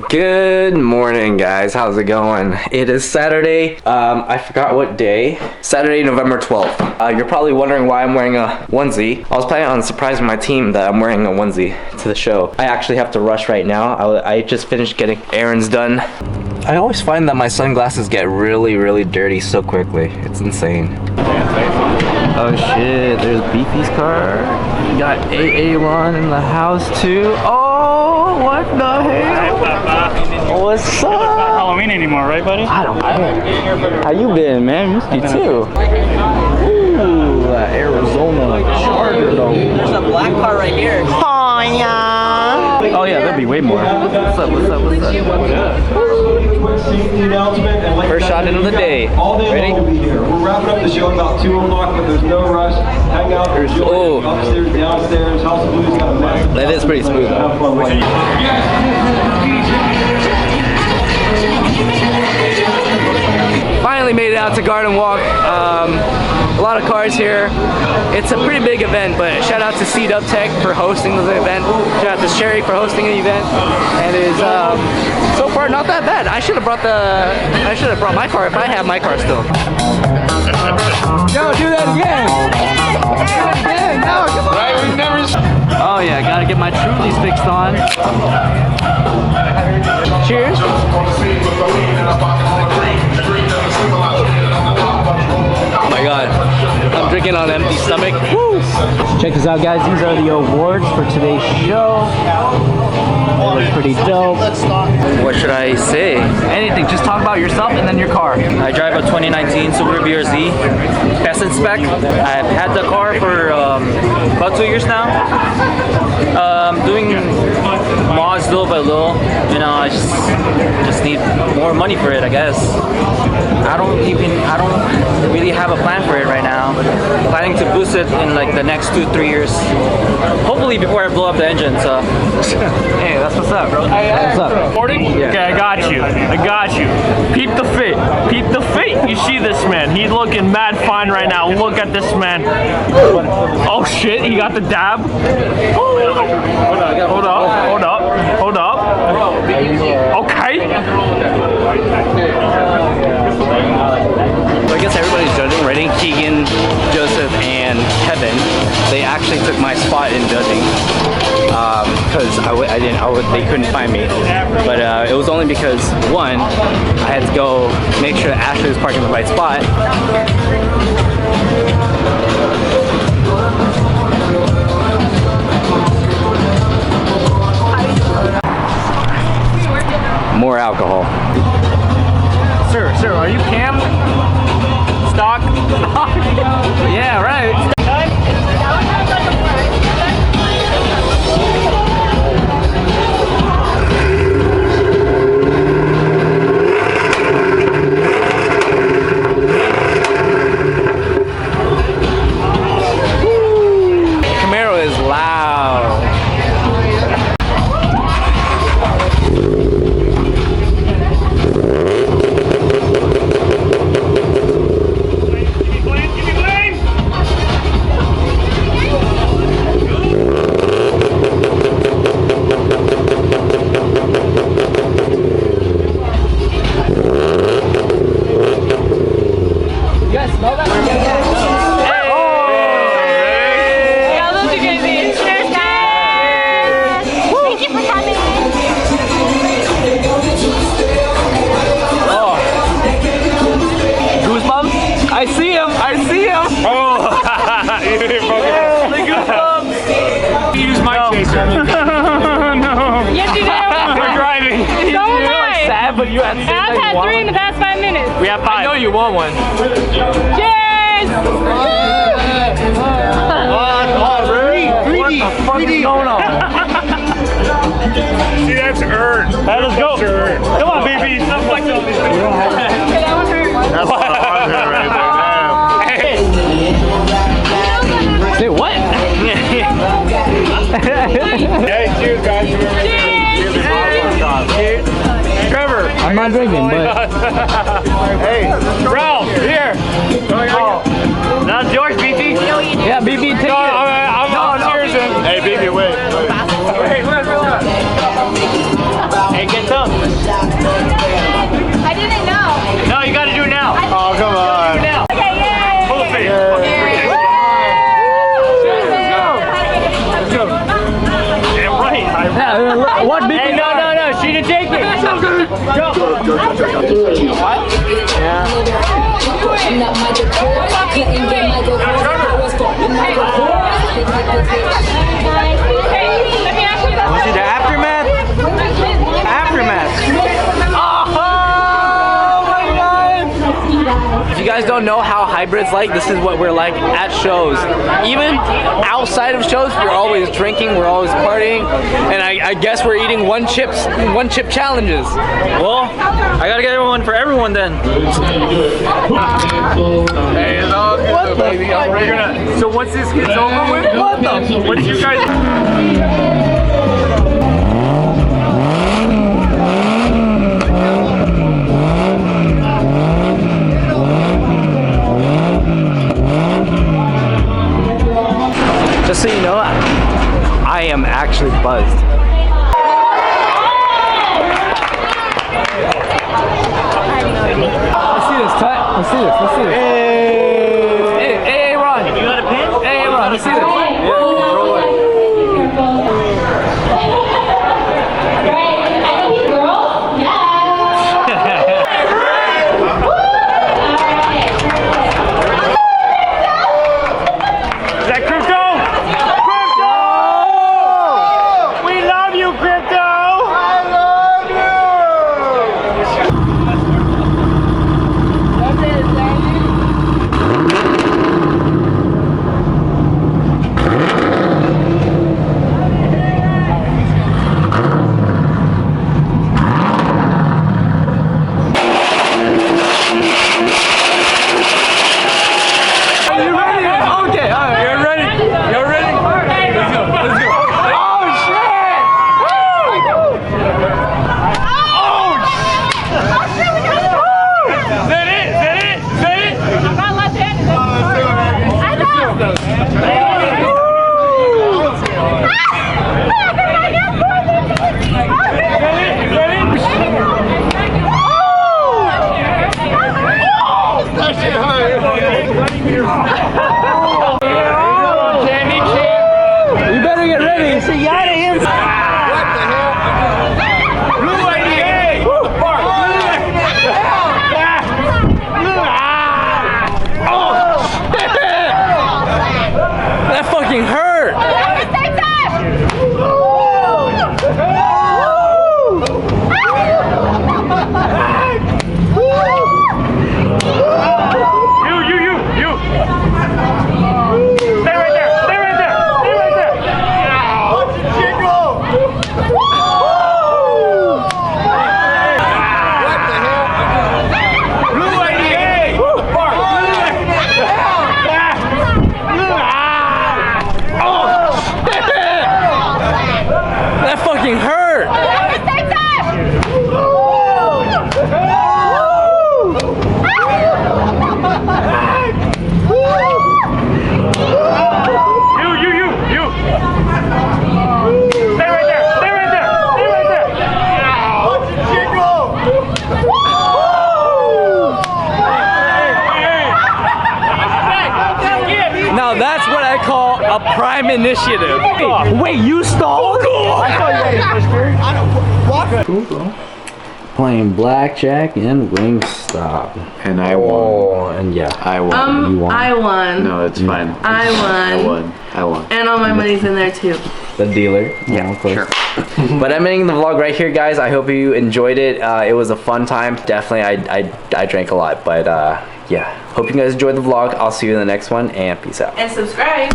Good morning, guys. How's it going? It is Saturday. I forgot what day. Saturday, November 12th. You're probably wondering why I'm wearing a onesie. I was planning on surprising my team that I'm wearing a onesie to the show. I actually have to rush right now. I just finished getting errands done. I always find that my sunglasses get really dirty so quickly. It's insane. Oh shit, there's Beefy's car. We got AA1 in the house too. Oh, what the hell? What's up? It's not Halloween anymore, right, buddy? I don't care. How you been, man? Missed you too. Ooh, Arizona Charger though. There's a black car right here. Oh yeah. Oh yeah, that'd be way more. What's up? First shot of the day. Ready? We're wrapping up the show about 2 o'clock, but there's no rush. Hang out, enjoy upstairs, downstairs. House of Blues got a massive. That is pretty smooth though. Have fun with it. Finally made it out to Garden Walk. A lot of cars here. It's a pretty big event, but shout out to C-Dub Tech for hosting the event. Shout out to Sherry for hosting the event. And it is so far not that bad. I should have brought my car if I have my car still. Yo, do that again. No, come on. Oh yeah, gotta get my Trulies fixed on. Cheers. Oh my god, I'm drinking on an empty stomach. Woo! Check this out, guys. These are the awards for today's show. They look pretty dope. What should I say? Anything. Just talk about yourself and then your car. I drive a 2019 Subaru BRZ, best in spec. I've had the car for about 2 years now. Doing mods little by little. You know, I just need more money for it, I guess. I don't really have a plan for it right now. Planning to boost it in like the next 2-3 years. Hopefully before I blow up the engine, so. Hey, that's what's up, bro. What's up? Recording? Yeah. Okay, I got you. Peep the fit. You see this man. He's looking mad fine right now. Look at this man. Oh shit, he got the dab. Hold up. Okay. So I guess everybody's judging, right? Keegan, Joseph, and Kevin. They actually took my spot in judging because they couldn't find me. But it was only because one, I had to go make sure that Ashley was parking in the right spot. More alcohol. Sir, are you Cam? Stock? Yeah, right. Camaro is loud. I see him. Oh, you use my chaser. No. Yes, you do. We're driving. So am I. Sad, but you had I've had 3 in the past 5 minutes. We have 5. I know you want one. Cheers! What the fuck is going on? See, that's earned. Let's go. Come on, baby. Stop flexing on these things. That one hurt. That's right there. Say what? Hey, cheers, guys. Cheers! Trevor. I'm not drinking, but... Hey, Ralph, here. Oh. That's yours, BB. Yeah, BB, take it. I'm cheers. Hey, BB, wait. Hey, get some. I didn't know. No, you gotta do it now. Oh, come on. Now. Okay, yay. Full face. Damn right. What big Hey, no. She didn't take it. Let me ask you Want to see the aftermath? If you guys don't know how hybrid's like, this is what we're like at shows. Even outside of shows, we're always drinking, we're always partying, and I guess we're eating one chip challenges. Well, I gotta get one for everyone then. Hey, it's all good, baby. We're gonna. So once this gets over with, once you guys. Just so you know, I am actually buzzed. Let's see this, Tut. Let's see this. Hey, Ron. You got a pin? Hey, Ron, let's see this. Is that Crypto? Crypto! We love you, Crypto! You better get ready. It's a yacht in. What the hell? Blue ID! That fucking hurt. You! Stay right there! That fucking hurt. You! Stay right there! Now that's what I call a prime initiative. Wait, you stalled? I thought you had a sister. Playing blackjack and Wingstop. And I won. Oh, and yeah. I won. You won. I won. No, it's fine. I won. I won. And all my money's in there too. The dealer. Yeah, of course. sure. But I'm ending the vlog right here, guys. I hope you enjoyed it. It was a fun time. Definitely, I drank a lot, but yeah. Hope you guys enjoyed the vlog. I'll see you in the next one, and peace out. And subscribe.